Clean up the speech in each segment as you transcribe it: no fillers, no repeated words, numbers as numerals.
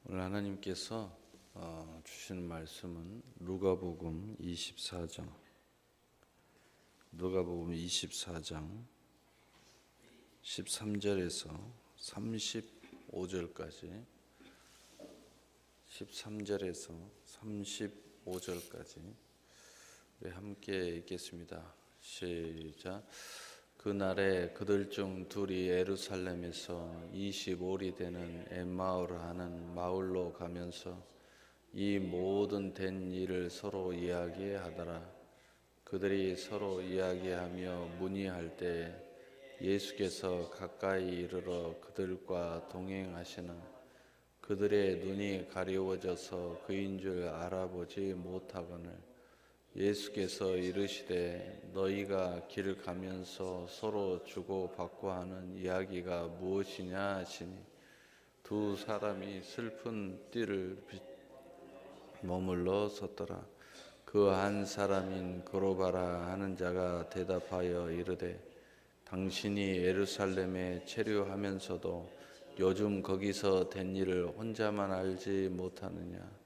오늘 하나님께서 주시는 말씀은 누가복음 24장 13절에서 35절까지 35절까지 우리 함께 읽겠습니다. 시작. 그날에 그들 중 둘이 예루살렘에서 25리 되는 엠마오를 하는 마을로 가면서 이 모든 된 일을 서로 이야기하더라. 그들이 서로 이야기하며 문의할 때 예수께서 가까이 이르러 그들과 동행하시나 그들의 눈이 가리워져서 그인 줄 알아보지 못하거늘 예수께서 이르시되 너희가 길 가면서 서로 주고받고 하는 이야기가 무엇이냐 하시니 두 사람이 슬픈 띠를 머물러 섰더라. 그 한 사람인 그로바라 하는 자가 대답하여 이르되 당신이 예루살렘에 체류하면서도 요즘 거기서 된 일을 혼자만 알지 못하느냐.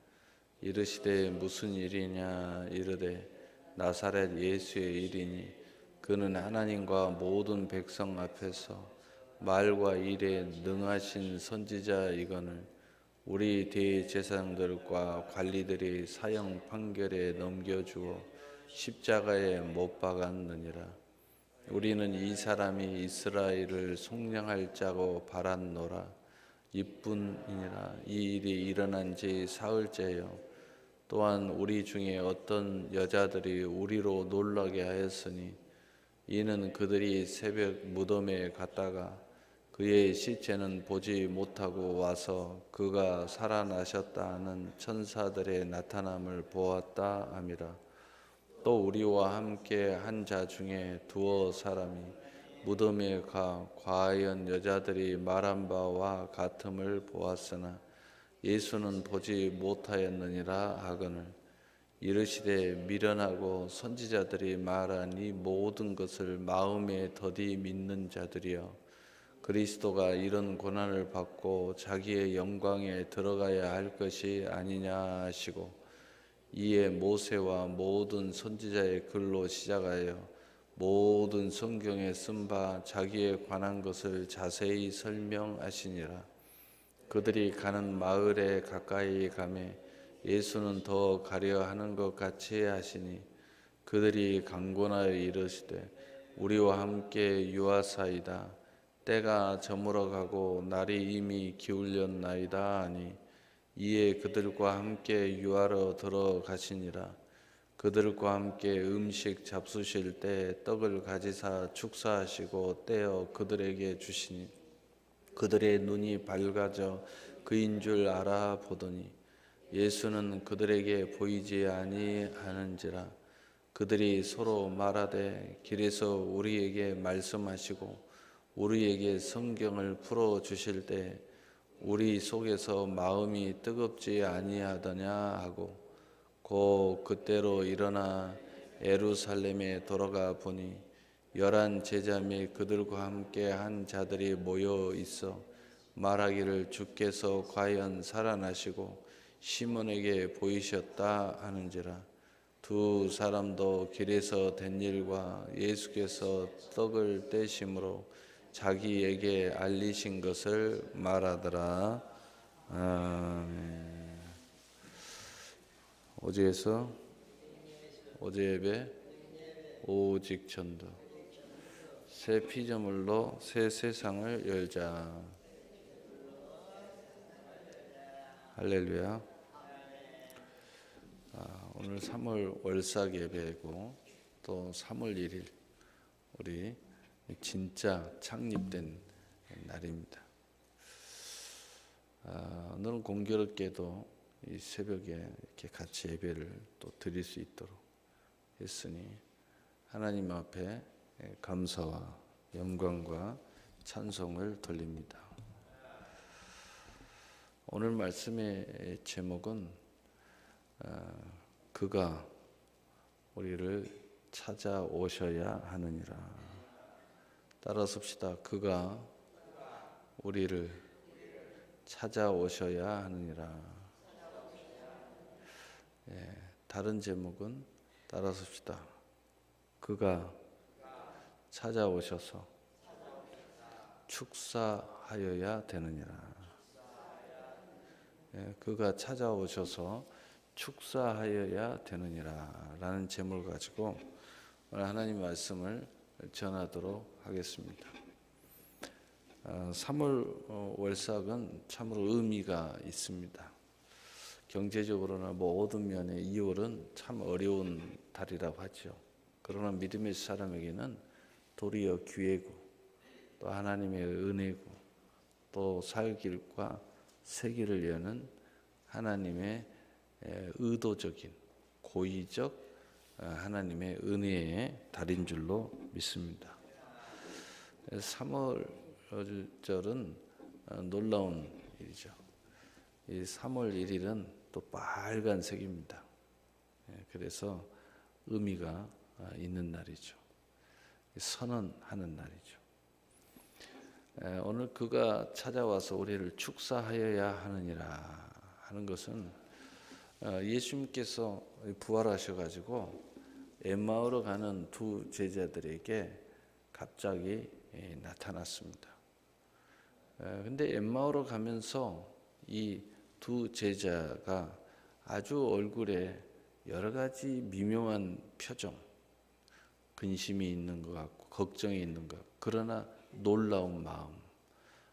이르시되 무슨 일이냐. 이르되 나사렛 예수의 일이니 그는 하나님과 모든 백성 앞에서 말과 일에 능하신 선지자이거늘 우리 대제사장들과 관리들이 사형 판결에 넘겨주어 십자가에 못 박았느니라. 우리는 이 사람이 이스라엘을 속량할 자고 바랐노라. 이뿐이니라. 이 일이 일어난 지 사흘째요. 또한 우리 중에 어떤 여자들이 우리로 놀라게 하였으니 이는 그들이 새벽 무덤에 갔다가 그의 시체는 보지 못하고 와서 그가 살아나셨다 하는 천사들의 나타남을 보았다 함이라. 또 우리와 함께 한 자 중에 두어 사람이 무덤에 가 과연 여자들이 말한 바와 같음을 보았으나 예수는 보지 못하였느니라 하거늘 이르시되 미련하고 선지자들이 말한 이 모든 것을 마음에 더디 믿는 자들이여 그리스도가 이런 고난을 받고 자기의 영광에 들어가야 할 것이 아니냐 하시고 이에 모세와 모든 선지자의 글로 시작하여 모든 성경에 쓴 바 자기에 관한 것을 자세히 설명하시니라. 그들이 가는 마을에 가까이 가매 예수는 더 가려 하는 것 같이 하시니 그들이 강권하여 이르시되 우리와 함께 유하사이다. 때가 저물어 가고 날이 이미 기울였나이다 하니 이에 그들과 함께 유하러 들어가시니라. 그들과 함께 음식 잡수실 때 떡을 가지사 축사하시고 떼어 그들에게 주시니 그들의 눈이 밝아져 그인 줄 알아보더니 예수는 그들에게 보이지 아니하는지라. 그들이 서로 말하되 길에서 우리에게 말씀하시고 우리에게 성경을 풀어 주실 때 우리 속에서 마음이 뜨겁지 아니하더냐 하고 곧 그때로 일어나 예루살렘에 돌아가 보니 11 제자 및 그들과 함께 한 자들이 모여 있어 말하기를 주께서 과연 살아나시고 시몬에게 보이셨다 하는지라. 두 사람도 길에서 된 일과 예수께서 떡을 떼심으로 자기에게 알리신 것을 말하더라. 아멘. 오직에서 오직 예배 오직 전도 새 피조물로 새 세상을 열자. 할렐루야. 오늘 3월 월삭 예배고 또 3월 1일 우리 진짜 창립된 날입니다. 오늘은 공교롭게도 이 새벽에 이렇게 같이 예배를 또 드릴 수 있도록 했으니 하나님 앞에 감사와 영광과 찬송을 돌립니다. 오늘 말씀의 제목은 그가 우리를 찾아오셔야 하느니라. 따라서 봅시다. 그가 우리를 찾아오셔야 하느니라. 예, 다른 제목은 따라서 봅시다. 그가 찾아오셔서 축사하여야 되느니라. 예, 그가 찾아오셔서 축사하여야 되느니라 라는 제목을 가지고 오늘 하나님 말씀을 전하도록 하겠습니다. 3월 월삭은 참으로 의미가 있습니다. 경제적으로나 모든 면에 2월은 참 어려운 달이라고 하죠. 그러나 믿음의 사람에게는 도리어 기회고 또 하나님의 은혜고 또 살 길과 새 길을 여는 하나님의 의도적인 고의적 하나님의 은혜의 달인 줄로 믿습니다. 3월절은 놀라운 일이죠. 이 3월 1일은 또 빨간색입니다. 그래서 의미가 있는 날이죠. 선언하는 날이죠. 오늘 그가 찾아와서 우리를 축사하여야 하느니라 하는 것은 예수님께서 부활하셔가지고 엠마오로 가는 두 제자들에게 갑자기 나타났습니다. 근데 엠마오로 가면서 이 두 제자가 아주 얼굴에 여러 가지 미묘한 표정, 근심이 있는 것 같고 걱정이 있는 것 같고 그러나 놀라운 마음,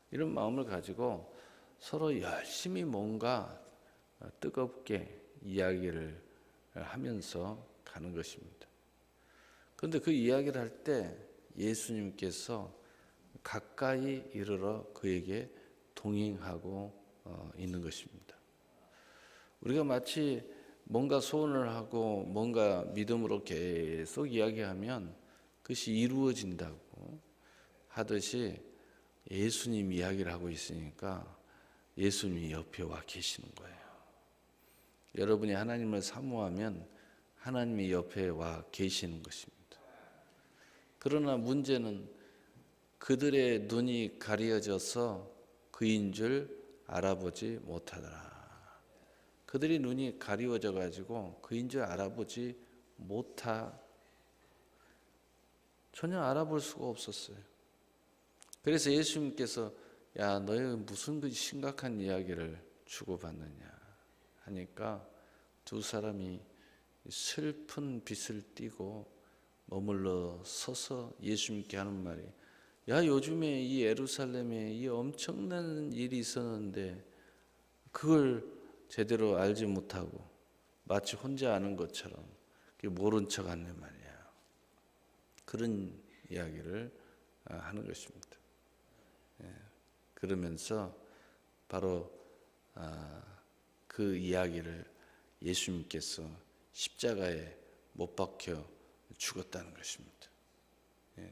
이런 마음을 가지고 서로 열심히 뭔가 뜨겁게 이야기를 하면서 가는 것입니다. 그런데 그 이야기를 할 때 예수님께서 가까이 이르러 그에게 동행하고 있는 것입니다. 우리가 마치 뭔가 소원을 하고 뭔가 믿음으로 계속 이야기하면 그것이 이루어진다고 하듯이 예수님 이야기를 하고 있으니까 예수님이 옆에 와 계시는 거예요. 여러분이 하나님을 사모하면 하나님이 옆에 와 계시는 것입니다. 그러나 문제는 그들의 눈이 가려져서 그인 줄 알아보지 못하더라. 그들이 눈이 가리워져 가지고 그인 줄 알아보지 전혀 알아볼 수가 없었어요. 그래서 예수님께서 야, 너희 무슨 그 심각한 이야기를 주고받느냐 하니까 두 사람이 슬픈 빛을 띠고 머물러 서서 예수님께 하는 말이, 야, 요즘에 이 예루살렘에 이 엄청난 일이 있었는데 그걸 제대로 알지 못하고 마치 혼자 아는 것처럼 모른 척 한단 말이야. 그런 이야기를 하는 것입니다. 그러면서 바로 그 이야기를 예수님께서 십자가에 못 박혀 죽었다는 것입니다.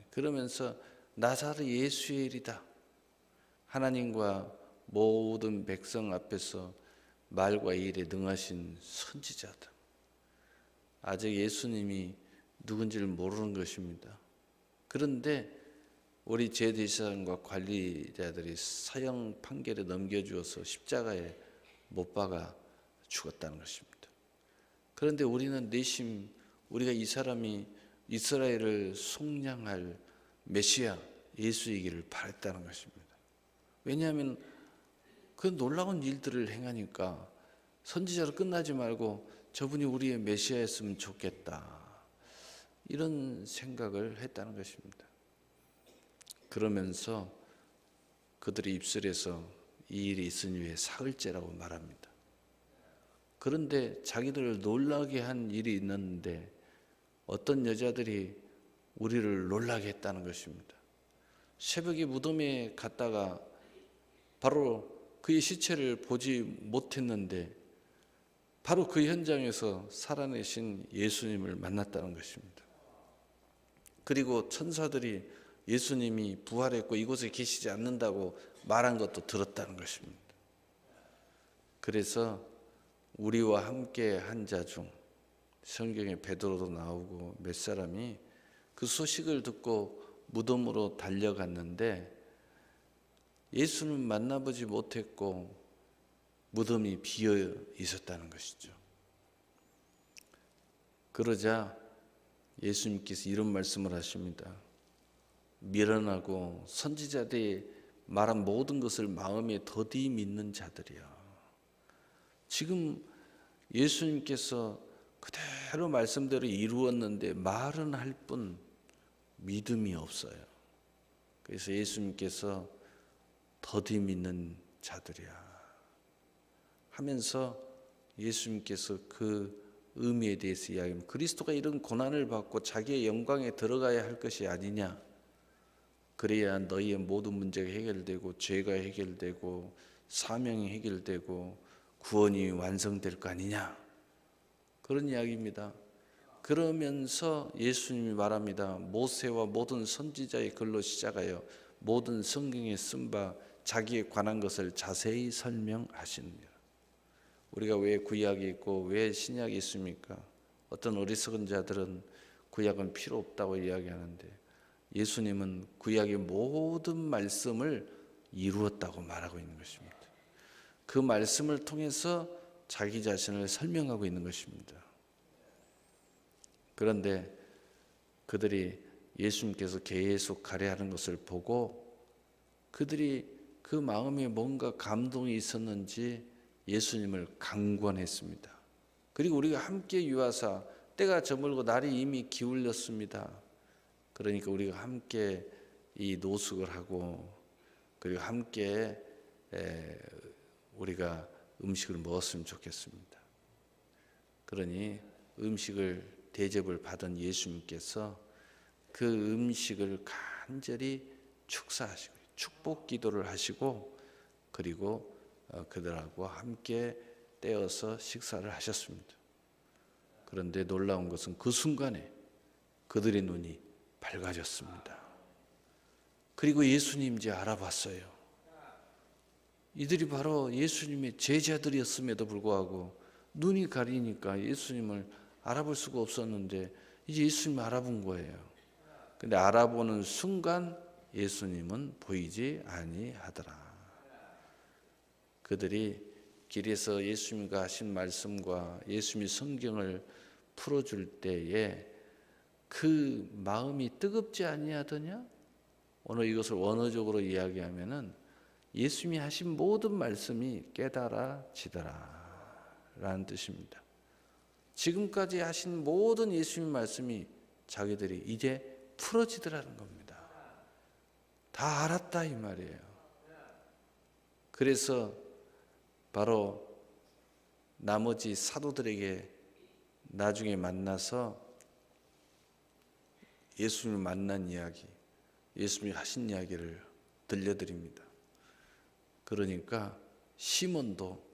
그러면서 나사렛 예수의 일이다. 하나님과 모든 백성 앞에서 말과 일에 능하신 선지자다. 아직 예수님이 누군지를 모르는 것입니다. 그런데 우리 제대사장과 관리자들이 사형 판결에 넘겨주어서 십자가에 못 박아 죽었다는 것입니다. 그런데 우리는 내심 우리가 이 사람이 이스라엘을 속량할 메시아 예수이기를 바랬다는 것입니다. 왜냐하면 그 놀라운 일들을 행하니까 선지자로 끝나지 말고 저분이 우리의 메시아였으면 좋겠다, 이런 생각을 했다는 것입니다. 그러면서 그들의 입술에서 이 일이 있은 후에 사흘째라고 말합니다. 그런데 자기들을 놀라게 한 일이 있는데 어떤 여자들이 우리를 놀라게 했다는 것입니다. 새벽에 무덤에 갔다가 바로 그의 시체를 보지 못했는데 바로 그 현장에서 살아내신 예수님을 만났다는 것입니다. 그리고 천사들이 예수님이 부활했고 이곳에 계시지 않는다고 말한 것도 들었다는 것입니다. 그래서 우리와 함께 한 자 중 성경에 베드로도 나오고 몇 사람이 그 소식을 듣고 무덤으로 달려갔는데 예수는 만나보지 못했고 무덤이 비어 있었다는 것이죠. 그러자 예수님께서 이런 말씀을 하십니다. 미련하고 선지자들이 말한 모든 것을 마음에 더디 믿는 자들이야. 지금 예수님께서 그대로 말씀대로 이루었는데 말은 할 뿐 믿음이 없어요. 그래서 예수님께서 더디 믿는 자들이야 하면서 예수님께서 그 의미에 대해서 이야기합니다. 그리스도가 이런 고난을 받고 자기의 영광에 들어가야 할 것이 아니냐. 그래야 너희의 모든 문제가 해결되고 죄가 해결되고 사명이 해결되고 구원이 완성될 거 아니냐. 그런 이야기입니다. 그러면서 예수님이 말합니다. 모세와 모든 선지자의 글로 시작하여 모든 성경에 쓴 바 자기에 관한 것을 자세히 설명하시느니라. 우리가 왜 구약이 있고 왜 신약이 있습니까? 어떤 어리석은 자들은 구약은 필요 없다고 이야기하는데 예수님은 구약의 모든 말씀을 이루었다고 말하고 있는 것입니다. 그 말씀을 통해서 자기 자신을 설명하고 있는 것입니다. 그런데 그들이 예수님께서 계속 가래하는 것을 보고 그들이 그 마음에 뭔가 감동이 있었는지 예수님을 강권했습니다. 그리고 우리가 함께 유하사 때가 저물고 날이 이미 기울였습니다. 그러니까 우리가 함께 이 노숙을 하고 그리고 함께 우리가 음식을 먹었으면 좋겠습니다. 그러니 음식을 대접을 받은 예수님께서 그 음식을 간절히 축사하시고 축복 기도를 하시고 그리고 그들하고 함께 떼어서 식사를 하셨습니다. 그런데 놀라운 것은 그 순간에 그들의 눈이 밝아졌습니다. 그리고 예수님인지 알아봤어요. 이들이 바로 예수님의 제자들이었음에도 불구하고 눈이 가리니까 예수님을 알아볼 수가 없었는데 이제 예수님을 알아본 거예요. 근데 알아보는 순간 예수님은 보이지 아니하더라. 그들이 길에서 예수님과 하신 말씀과 예수님의 성경을 풀어줄 때에 그 마음이 뜨겁지 아니하더냐? 오늘 이것을 원어적으로 이야기하면은 예수님이 하신 모든 말씀이 깨달아지더라 라는 뜻입니다. 지금까지 하신 모든 예수님 말씀이 자기들이 이제 풀어지더라는 겁니다. 다 알았다 이 말이에요. 그래서 바로 나머지 사도들에게 나중에 만나서 예수님을 만난 이야기, 예수님이 하신 이야기를 들려드립니다. 그러니까 시몬도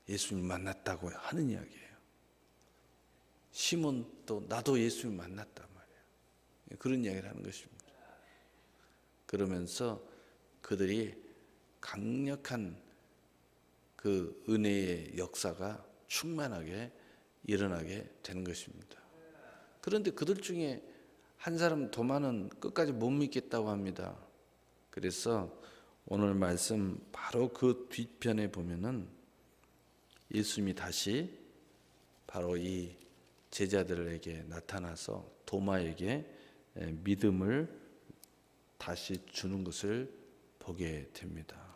예수님 만났다고 하는 이야기예요. 시몬도 나도 예수님 만났단 말이에요. 그런 이야기를 하는 것입니다. 그러면서 그들이 강력한 그 은혜의 역사가 충만하게 일어나게 되는 것입니다. 그런데 그들 중에 한 사람 도마는 끝까지 못 믿겠다고 합니다. 그래서 오늘 말씀 바로 그 뒤편에 보면은 예수님이 다시 바로 이 제자들에게 나타나서 도마에게 믿음을 다시 주는 것을 보게 됩니다.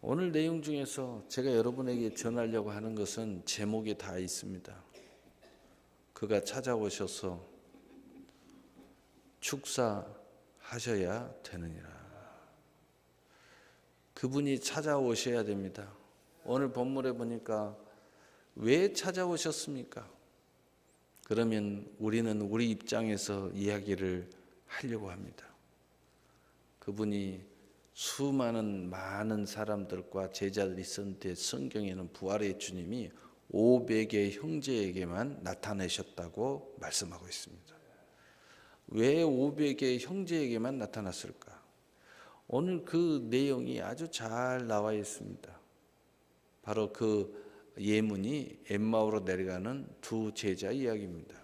오늘 내용 중에서 제가 여러분에게 전하려고 하는 것은 제목에 다 있습니다. 그가 찾아오셔서 축사하셔야 되느니라. 그분이 찾아오셔야 됩니다. 오늘 본문에 보니까 왜 찾아오셨습니까? 그러면 우리는 우리 입장에서 이야기를 하려고 합니다. 그분이 수많은 많은 사람들과 제자들이 있었는데 성경에는 부활의 주님이 500의 형제에게만 나타나셨다고 말씀하고 있습니다. 왜 500의 형제에게만 나타났을까? 오늘 그 내용이 아주 잘 나와 있습니다. 바로 그 예문이 엠마오로 내려가는 두 제자 이야기입니다.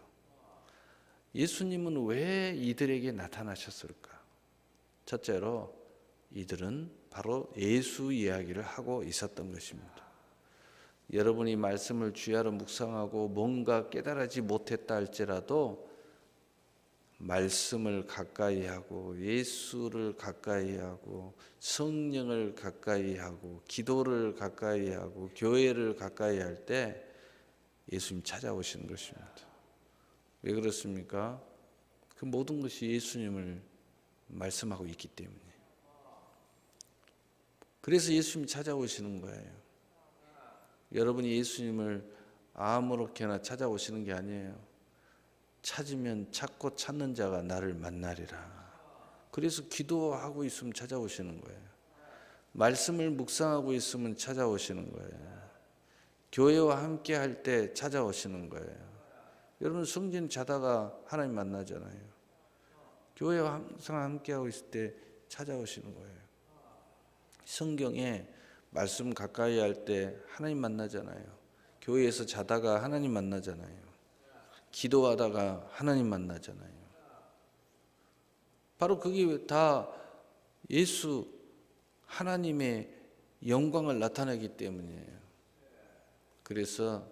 예수님은 왜 이들에게 나타나셨을까? 첫째로 이들은 바로 예수 이야기를 하고 있었던 것입니다. 여러분이 말씀을 주야로 묵상하고 뭔가 깨달지 못했다 할지라도 말씀을 가까이 하고 예수를 가까이 하고 성령을 가까이 하고 기도를 가까이 하고 교회를 가까이 할 때 예수님 찾아오시는 것입니다. 왜 그렇습니까? 그 모든 것이 예수님을 말씀하고 있기 때문에. 그래서 예수님이 찾아오시는 거예요. 여러분이 예수님을 아무렇게나 찾아오시는 게 아니에요. 찾으면 찾고 찾는 자가 나를 만나리라. 그래서 기도하고 있으면 찾아오시는 거예요. 말씀을 묵상하고 있으면 찾아오시는 거예요. 교회와 함께 할 때 찾아오시는 거예요. 여러분 성전 자다가 하나님 만나잖아요. 교회와 항상 함께하고 있을 때 찾아오시는 거예요. 성경에 말씀 가까이 할 때 하나님 만나잖아요. 교회에서 자다가 하나님 만나잖아요. 기도하다가 하나님 만나잖아요. 바로 그게 다 예수 하나님의 영광을 나타내기 때문이에요. 그래서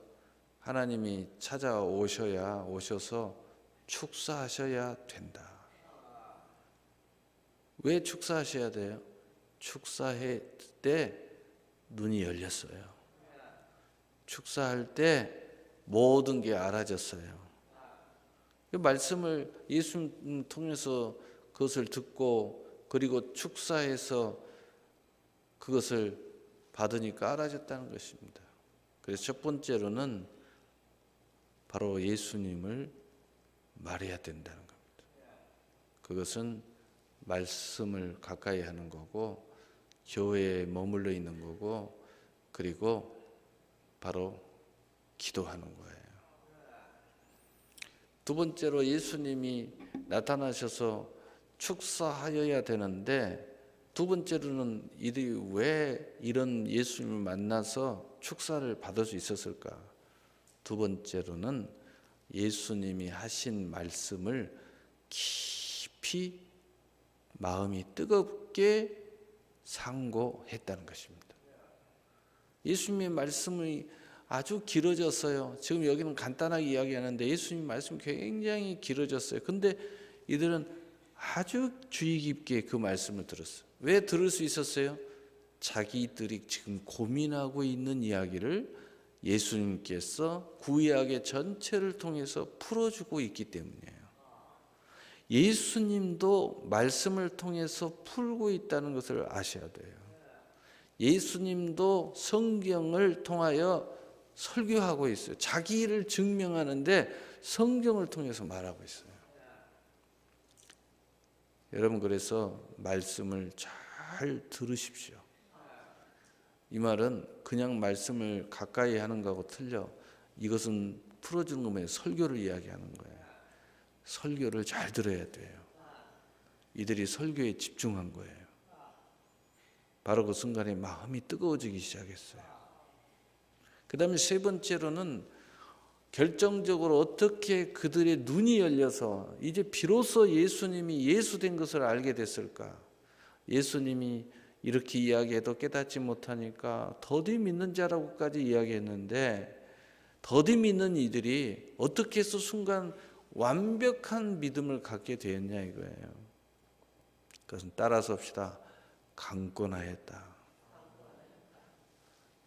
하나님이 오셔서 축사하셔야 된다. 왜 축사하셔야 돼요? 축사할 때 눈이 열렸어요. 축사할 때 모든 게 알아졌어요. 그 말씀을 예수님 통해서 그것을 듣고 그리고 축사해서 그것을 받으니까 알아졌다는 것입니다. 그래서 첫 번째로는 바로 예수님을 말해야 된다는 겁니다. 그것은 말씀을 가까이 하는 거고 교회에 머물러 있는 거고 그리고 바로 기도하는 거예요. 두 번째로 예수님이 나타나셔서 축사하여야 되는데 두 번째로는 이들이 왜 이런 예수님을 만나서 축사를 받을 수 있었을까? 두 번째로는 예수님이 하신 말씀을 깊이 마음이 뜨겁게 상고했다는 것입니다. 예수님의 말씀이 아주 길어졌어요. 지금 여기는 간단하게 이야기하는데 예수님 말씀이 굉장히 길어졌어요. 근데 이들은 아주 주의 깊게 그 말씀을 들었어요. 왜 들을 수 있었어요? 자기들이 지금 고민하고 있는 이야기를 예수님께서 구약의 전체를 통해서 풀어주고 있기 때문이에요. 예수님도 말씀을 통해서 풀고 있다는 것을 아셔야 돼요. 예수님도 성경을 통하여 설교하고 있어요. 자기 일을 증명하는데 성경을 통해서 말하고 있어요. 여러분 그래서 말씀을 잘 들으십시오. 이 말은 그냥 말씀을 가까이 하는 거하고 틀려. 이것은 풀어주는 거면 설교를 이야기하는 거예요. 설교를 잘 들어야 돼요. 이들이 설교에 집중한 거예요. 바로 그 순간에 마음이 뜨거워지기 시작했어요. 그 다음에 세 번째로는 결정적으로 어떻게 그들의 눈이 열려서 이제 비로소 예수님이 예수된 것을 알게 됐을까? 예수님이 이렇게 이야기해도 깨닫지 못하니까 더디 믿는 자라고까지 이야기했는데 더디 믿는 이들이 어떻게 해서 순간 완벽한 믿음을 갖게 되었냐 이거예요. 그것은 따라서 합시다. 강권하였다.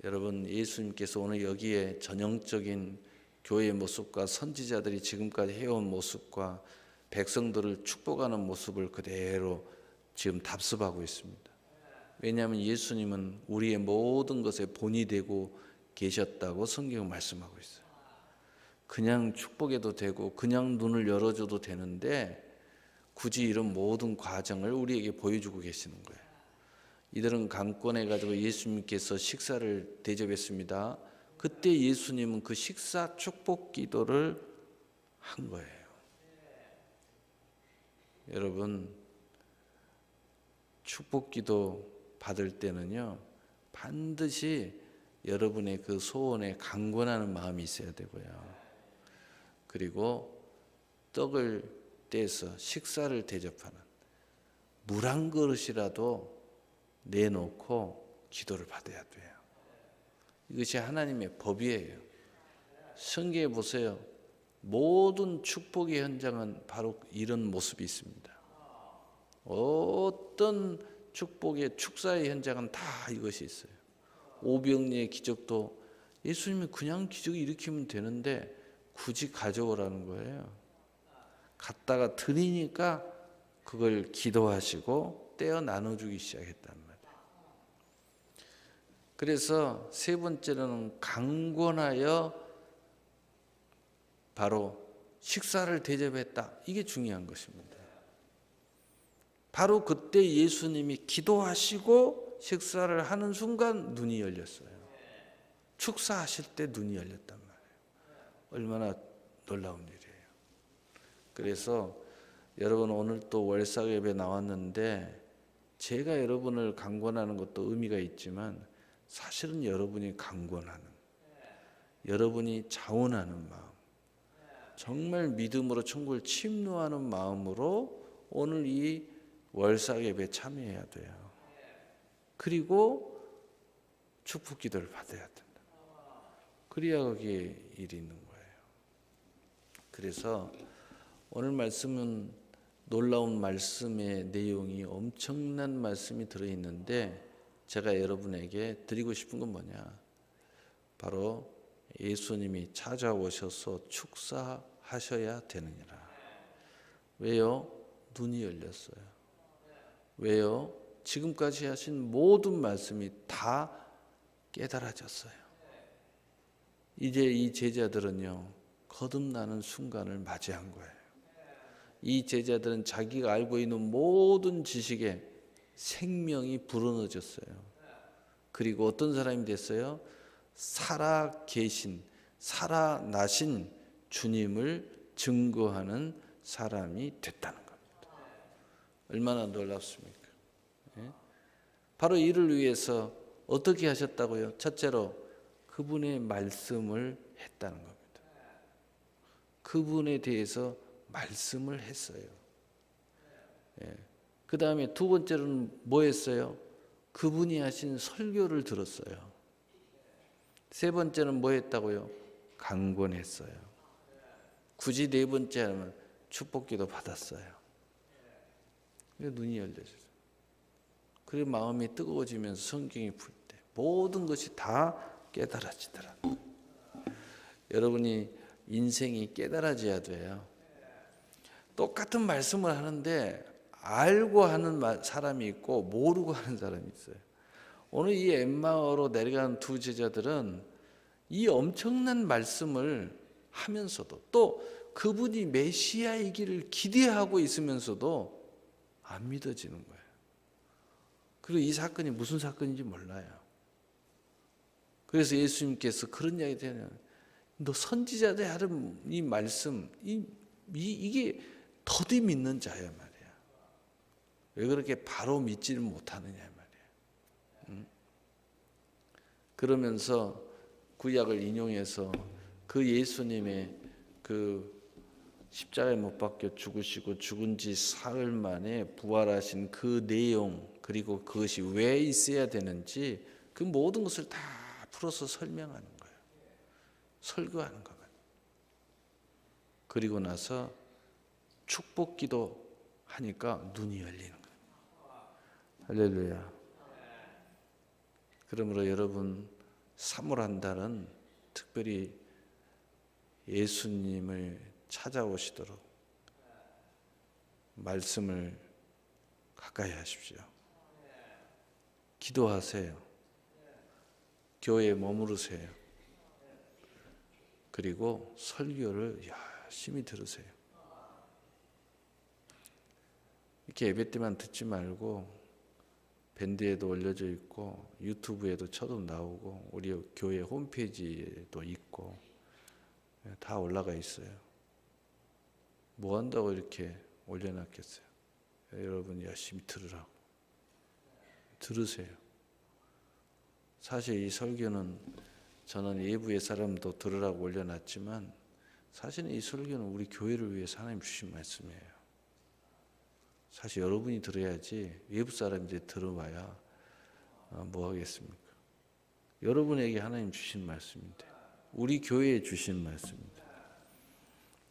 여러분 예수님께서 오늘 여기에 전형적인 교회의 모습과 선지자들이 지금까지 해온 모습과 백성들을 축복하는 모습을 그대로 지금 답습하고 있습니다. 왜냐하면 예수님은 우리의 모든 것에 본이 되고 계셨다고 성경은 말씀하고 있어요. 그냥 축복해도 되고 그냥 눈을 열어줘도 되는데 굳이 이런 모든 과정을 우리에게 보여주고 계시는 거예요. 이들은 강권해가지고 예수님께서 식사를 대접했습니다. 그때 예수님은 그 식사 축복 기도를 한 거예요. 여러분 축복 기도 받을 때는요 반드시 여러분의 그 소원에 강권하는 마음이 있어야 되고요. 그리고 떡을 떼서 식사를 대접하는 물 한 그릇이라도 내놓고 기도를 받아야 돼요. 이것이 하나님의 법이에요. 성경에 보세요. 모든 축복의 현장은 바로 이런 모습이 있습니다. 어떤 축복의 축사의 현장은 다 이것이 있어요. 오병리의 기적도 예수님이 그냥 기적 일으키면 되는데 굳이 가져오라는 거예요. 갖다가 드리니까 그걸 기도하시고 떼어 나눠주기 시작했단 말이에요. 그래서 세 번째로는 강권하여 바로 식사를 대접했다. 이게 중요한 것입니다. 바로 그때 예수님이 기도하시고 식사를 하는 순간 눈이 열렸어요. 축사하실 때 눈이 열렸단 말이에요. 얼마나 놀라운 일이에요. 그래서 여러분 오늘 또 월삭 예배 나왔는데 제가 여러분을 강권하는 것도 의미가 있지만 사실은 여러분이 강권하는, 여러분이 자원하는 마음, 정말 믿음으로 천국을 침노하는 마음으로 오늘 이 월삭 예배에 참여해야 돼요. 그리고 축복 기도를 받아야 된다. 그래야 거기에 일이 있는 거예요. 그래서 오늘 말씀은 놀라운 말씀의 내용이 엄청난 말씀이 들어있는데 제가 여러분에게 드리고 싶은 건 뭐냐? 바로 예수님이 찾아오셔서 축사하셔야 되느니라. 왜요? 눈이 열렸어요. 왜요? 지금까지 하신 모든 말씀이 다 깨달아졌어요. 이제 이 제자들은요, 거듭나는 순간을 맞이한 거예요. 이 제자들은 자기가 알고 있는 모든 지식에 생명이 불어넣어졌어요. 그리고 어떤 사람이 됐어요? 살아계신, 살아나신 주님을 증거하는 사람이 됐다는 겁니다. 얼마나 놀랍습니까? 바로 이를 위해서 어떻게 하셨다고요? 첫째로 그분의 말씀을 했다는 겁니다. 그분에 대해서 말씀을 했어요. 그 다음에 두 번째로는 뭐 했어요? 그분이 하신 설교를 들었어요. 세 번째는 뭐 했다고요? 강권했어요. 굳이 네 번째 하면 축복기도 받았어요. 눈이 열려져요. 그리고 마음이 뜨거워지면서 성경이 풀 때 모든 것이 다 깨달아지더라고요. 여러분이 인생이 깨달아져야 돼요. 똑같은 말씀을 하는데 알고 하는 사람이 있고 모르고 하는 사람이 있어요. 오늘 이 엠마오로 내려가는 두 제자들은 이 엄청난 말씀을 하면서도 또 그분이 메시아이기를 기대하고 있으면서도 안 믿어지는 거예요. 그리고 이 사건이 무슨 사건인지 몰라요. 그래서 예수님께서 그런 이야기 되면 너 선지자들이 하는 이 말씀 이게 더디 믿는 자야 말이야. 왜 그렇게 바로 믿지를 못하느냐 말이야. 그러면서 구약을 인용해서 그 예수님의 그 십자가에 못 박혀 죽으시고 죽은 지 사흘 만에 부활하신 그 내용 그리고 그것이 왜 있어야 되는지 그 모든 것을 다 풀어서 설명하는 거예요. 설교하는 거예요. 그리고 나서 축복기도 하니까 눈이 열리는 거예요. 할렐루야. 그러므로 여러분 3월 한 달은 특별히 예수님을 찾아오시도록 말씀을 가까이 하십시오. 기도하세요. 교회에 머무르세요. 그리고 설교를 열심히 들으세요. 이렇게 예배 때만 듣지 말고 밴드에도 올려져 있고 유튜브에도 쳐도 나오고 우리 교회 홈페이지에도 있고 다 올라가 있어요. 뭐 한다고 이렇게 올려놨겠어요? 여러분 열심히 들으라고. 들으세요. 사실 이 설교는 저는 외부의 사람도 들으라고 올려놨지만 사실은 이 설교는 우리 교회를 위해서 하나님 주신 말씀이에요. 사실 여러분이 들어야지 외부 사람들이 들어봐야 뭐 하겠습니까? 여러분에게 하나님 주신 말씀인데, 우리 교회에 주신 말씀입니다.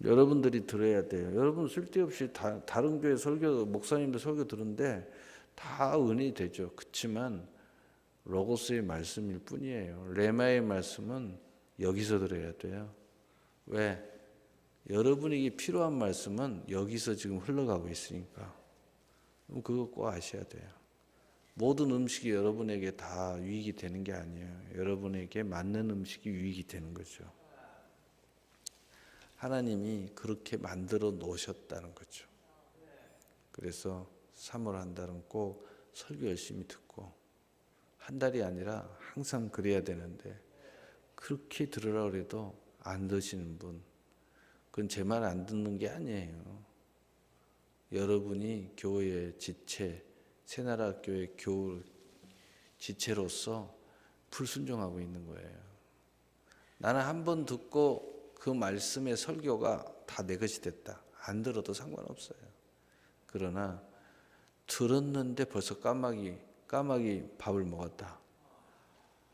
여러분들이 들어야 돼요. 여러분 쓸데없이 다른 교회 설교, 목사님들 설교 들은데 다 은혜 되죠. 그렇지만 로고스의 말씀일 뿐이에요. 레마의 말씀은 여기서 들어야 돼요. 왜? 여러분에게 필요한 말씀은 여기서 지금 흘러가고 있으니까. 그거 꼭 아셔야 돼요. 모든 음식이 여러분에게 다 유익이 되는 게 아니에요. 여러분에게 맞는 음식이 유익이 되는 거죠. 하나님이 그렇게 만들어 놓으셨다는 거죠. 그래서 3월 한 달은 꼭 설교 열심히 듣고, 한 달이 아니라 항상 그래야 되는데 그렇게 들으라고 해도 안 드시는 분, 그건 제 말 안 듣는 게 아니에요. 여러분이 교회의 지체, 새나라 교회 지체로서 불순종하고 있는 거예요. 나는 한 번 듣고 그 말씀의 설교가 다 내 것이 됐다. 안 들어도 상관없어요. 그러나 들었는데 벌써 까마귀 밥을 먹었다.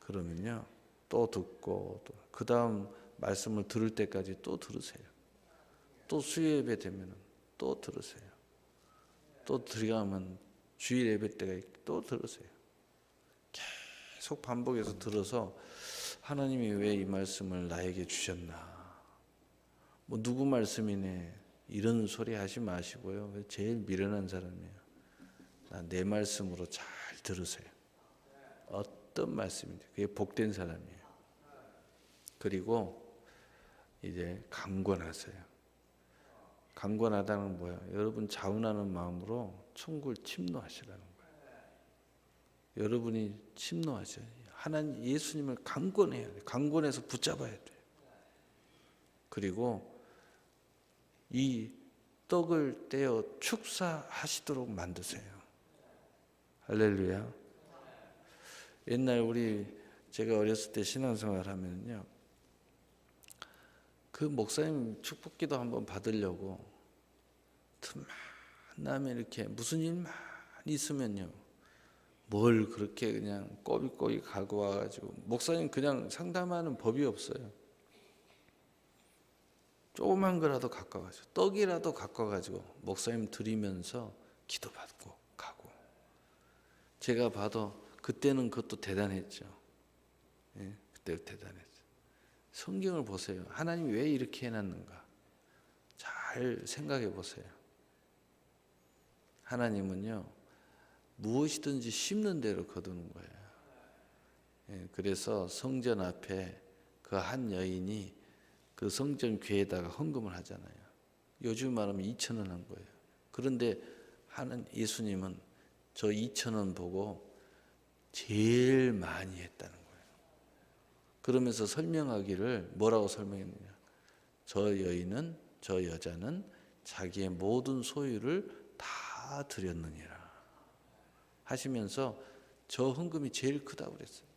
그러면요, 또 듣고 그 다음 말씀을 들을 때까지 또 들으세요. 또 수요 예배 되면 또 들으세요. 또 들어가면 주일 예배 때가 또 들으세요. 계속 반복해서 들어서 하나님이 왜 이 말씀을 나에게 주셨나, 뭐 누구 말씀이네 이런 소리 하지 마시고요. 제일 미련한 사람이에요. 내 말씀으로 잘 들으세요. 어떤 말씀인지 그게 복된 사람이에요. 그리고 이제 강권하세요. 강권하다는 뭐야? 여러분 자원하는 마음으로 천국을 침노하시라는 거예요. 여러분이 침노하셔요. 하나님 예수님을 강권해야 돼요. 강권해서 붙잡아야 돼요. 그리고 이 떡을 떼어 축사하시도록 만드세요. 할렐루야. 옛날 제가 어렸을 때 신앙생활 하면요, 그 목사님 축복기도 한번 받으려고 틈만 이렇게 무슨 일만 있으면요, 뭘 그렇게 그냥 꼬비꼬비 가고 와가지고, 목사님 그냥 상담하는 법이 없어요. 조그만 거라도 갖고 와가지고, 떡이라도 갖고 와가지고 목사님 드리면서 기도받고 가고. 제가 봐도 그때는 그것도 대단했죠. 예, 그때 대단했죠. 성경을 보세요. 하나님이 왜 이렇게 해놨는가 잘 생각해 보세요. 하나님은요, 무엇이든지 심는 대로 거두는 거예요. 예, 그래서 성전 앞에 그 한 여인이 그 성전 궤에다가 헌금을 하잖아요. 요즘 말하면 2,000원 한 거예요. 그런데 예수님은 저 2,000원 보고 제일 많이 했다는 거예요. 그러면서 설명하기를 뭐라고 설명했느냐? 저 여자는 자기의 모든 소유를 다 드렸느니라 하시면서 저 헌금이 제일 크다고 그랬어요.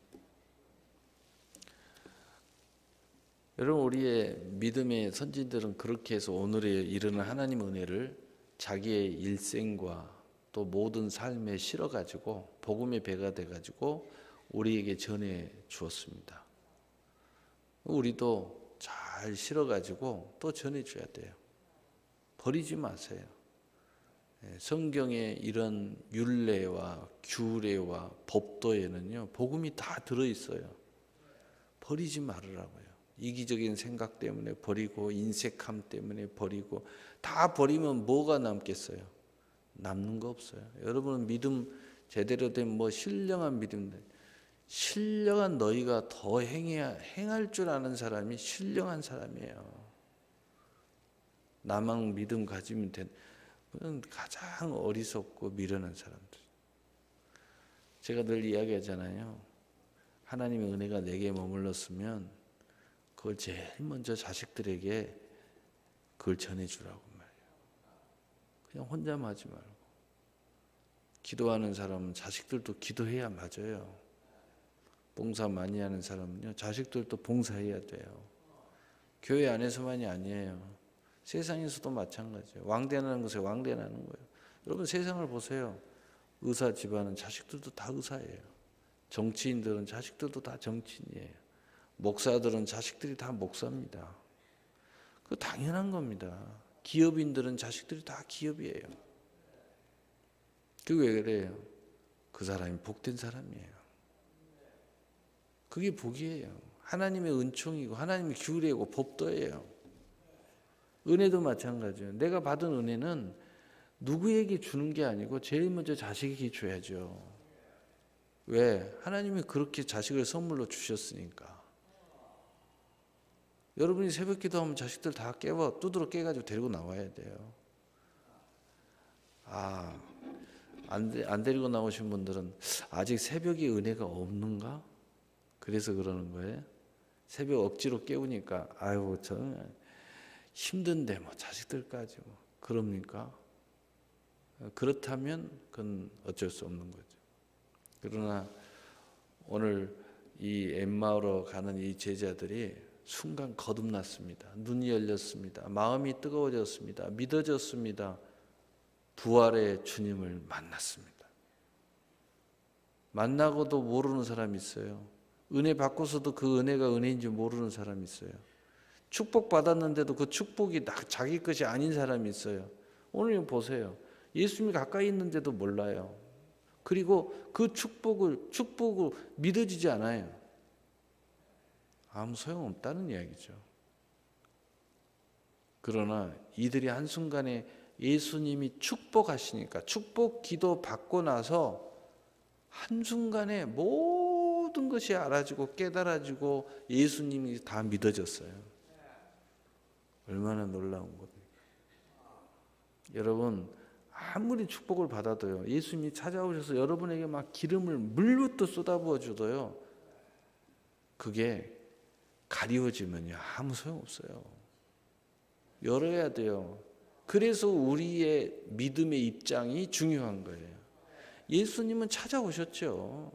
여러분, 우리의 믿음의 선진들은 그렇게 해서 오늘에 이르는 하나님 은혜를 자기의 일생과 또 모든 삶에 실어가지고 복음의 배가 돼가지고 우리에게 전해 주었습니다. 우리도 잘 실어가지고 또 전해줘야 돼요. 버리지 마세요. 성경의 이런 율례와 규례와 법도에는요, 복음이 다 들어있어요. 버리지 말으라고요. 이기적인 생각 때문에 버리고, 인색함 때문에 버리고, 다 버리면 뭐가 남겠어요? 남는 거 없어요. 여러분은 믿음 제대로 된 신령한 믿음, 신령한 너희가 더 행할 줄 아는 사람이 신령한 사람이에요. 나만 믿음 가지면 그건 가장 어리석고 미련한 사람들. 제가 늘 이야기하잖아요. 하나님의 은혜가 내게 머물렀으면 그걸 제일 먼저 자식들에게 그걸 전해주라고 말이에요. 그냥 혼자만 하지 말고. 기도하는 사람은 자식들도 기도해야 맞아요. 봉사 많이 하는 사람은요, 자식들도 봉사해야 돼요. 교회 안에서만이 아니에요. 세상에서도 마찬가지예요. 왕래하는 것에 왕래하는 거예요. 여러분 세상을 보세요. 의사 집안은 자식들도 다 의사예요. 정치인들은 자식들도 다 정치인이에요. 목사들은 자식들이 다 목사입니다. 그 당연한 겁니다. 기업인들은 자식들이 다 기업이에요. 그게 왜 그래요? 그 사람이 복된 사람이에요. 그게 복이에요. 하나님의 은총이고 하나님의 규례고 법도예요. 은혜도 마찬가지예요. 내가 받은 은혜는 누구에게 주는 게 아니고 제일 먼저 자식에게 줘야죠. 왜? 하나님이 그렇게 자식을 선물로 주셨으니까. 여러분이 새벽 기도하면 자식들 다 두드러 깨가지고 데리고 나와야 돼요. 안 데리고 나오신 분들은 아직 새벽에 은혜가 없는가? 그래서 그러는 거예요. 새벽 억지로 깨우니까 아유 저는 힘든데 뭐 자식들까지 뭐 그럽니까? 그렇다면 그건 어쩔 수 없는 거죠. 그러나 오늘 이 엠마오로 가는 이 제자들이 순간 거듭났습니다. 눈이 열렸습니다. 마음이 뜨거워졌습니다. 믿어졌습니다. 부활의 주님을 만났습니다. 만나고도 모르는 사람이 있어요. 은혜 받고서도 그 은혜가 은혜인지 모르는 사람이 있어요. 축복 받았는데도 그 축복이 자기 것이 아닌 사람이 있어요. 오늘 보세요. 예수님이 가까이 있는데도 몰라요. 그리고 그 축복을 믿어지지 않아요. 아무 소용없다는 이야기죠. 그러나 이들이 한순간에 예수님이 축복하시니까 축복 기도 받고 나서 한순간에 모든 것이 알아지고 깨달아지고 예수님이 다 믿어졌어요. 얼마나 놀라운 겁니까? 여러분 아무리 축복을 받아도요, 예수님이 찾아오셔서 여러분에게 막 기름을 물부터 쏟아부어 주도요, 그게 가리워지면요 아무 소용없어요. 열어야 돼요. 그래서 우리의 믿음의 입장이 중요한 거예요. 예수님은 찾아오셨죠.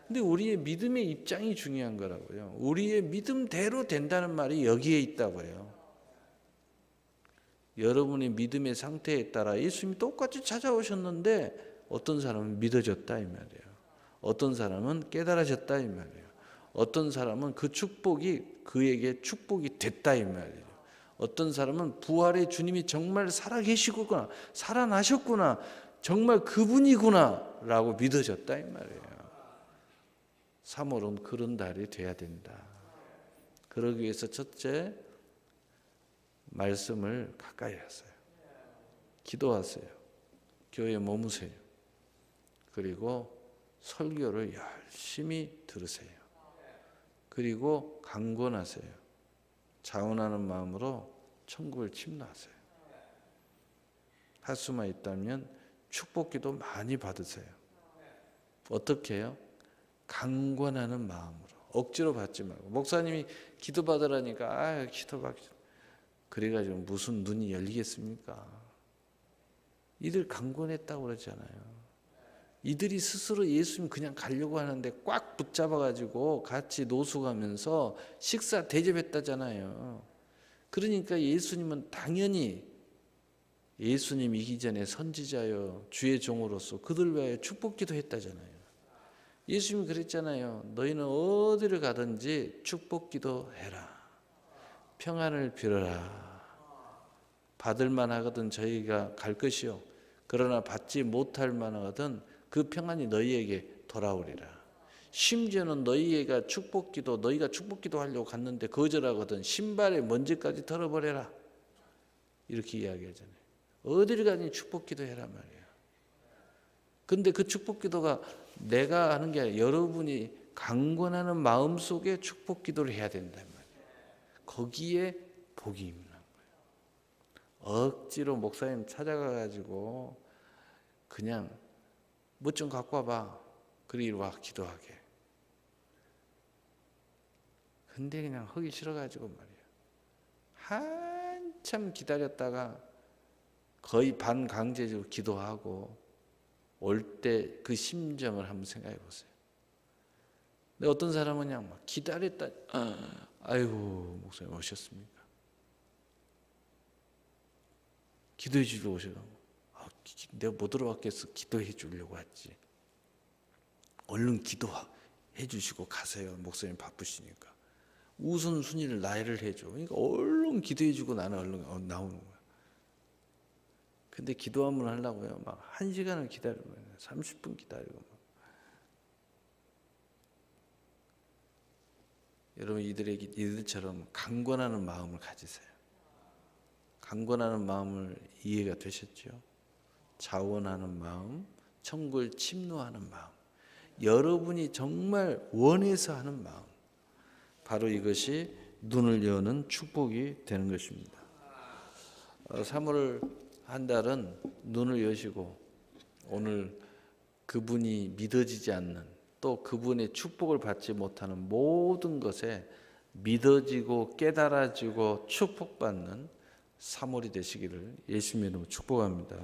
근데 우리의 믿음의 입장이 중요한 거라고요. 우리의 믿음대로 된다는 말이 여기에 있다고요. 여러분의 믿음의 상태에 따라 예수님이 똑같이 찾아오셨는데 어떤 사람은 믿어졌다 이 말이에요. 어떤 사람은 깨달아졌다 이 말이에요. 어떤 사람은 그 축복이 그에게 축복이 됐다 이 말이에요. 어떤 사람은 부활의 주님이 정말 살아계시구나, 살아나셨구나, 정말 그분이구나 라고 믿어졌다 이 말이에요. 3월은 그런 달이 돼야 된다. 그러기 위해서 첫째, 말씀을 가까이 하세요. 기도하세요. 교회에 머무세요. 그리고 설교를 열심히 들으세요. 그리고 강권하세요. 자원하는 마음으로 천국을 침노하세요. 할 수만 있다면 축복기도 많이 받으세요. 어떻게 해요? 강권하는 마음으로. 억지로 받지 말고. 목사님이 기도 받으라니까 기도받기. 그래가지고 무슨 눈이 열리겠습니까? 이들 강권했다고 그러잖아요. 이들이 스스로 예수님 그냥 가려고 하는데 꽉 붙잡아가지고 같이 노숙하면서 식사 대접했다잖아요. 그러니까 예수님은 당연히 예수님이기 전에 선지자여 주의 종으로서 그들 위하여 축복기도 했다잖아요. 예수님이 그랬잖아요. 너희는 어디를 가든지 축복기도 해라. 평안을 빌어라. 받을 만하거든 저희가 갈 것이요. 그러나 받지 못할 만하거든 그 평안이 너희에게 돌아오리라. 심지어는 너희가 축복기도 하려고 갔는데 거절하거든 신발에 먼지까지 털어버려라. 이렇게 이야기하잖아요. 어디를 가니 축복기도 해라 말이에요. 근데 그 축복기도가 내가 하는 게 아니라 여러분이 강권하는 마음 속에 축복기도를 해야 된단 말이에요. 거기에 복이 있는 거예요. 억지로 목사님 찾아가가지고 그냥 뭐 좀 갖고 와봐. 그리 와 기도하게. 근데 그냥 하기 싫어가지고 말이에요. 한참 기다렸다가 거의 반강제적으로 기도하고 올 때 그 심정을 한번 생각해 보세요. 근데 어떤 사람은 그냥 막 기다렸다. 아이고 목사님 오셨습니까? 기도해 주러 오셔가지고 내가 못 들어왔겠어. 기도해 주려고 했지. 얼른 해주시고 가세요. 목사님 바쁘시니까. 우선순위를 나열을 해줘. 그러니까 얼른 기도해주고 나는 얼른 나오는 거야. 근데 기도 한번 하려고요. 막 1시간을 기다리고 30분 기다리고. 여러분 이들처럼 강권하는 마음을 가지세요. 강권하는 마음을 이해가 되셨죠? 자원하는 마음, 천국을 침노하는 마음, 여러분이 정말 원해서 하는 마음, 바로 이것이 눈을 여는 축복이 되는 것입니다. 3월 한 달은 눈을 여시고 오늘 그분이 믿어지지 않는 또 그분의 축복을 받지 못하는 모든 것에 믿어지고 깨달아지고 축복받는 3월이 되시기를 예수님의 이름으로 축복합니다.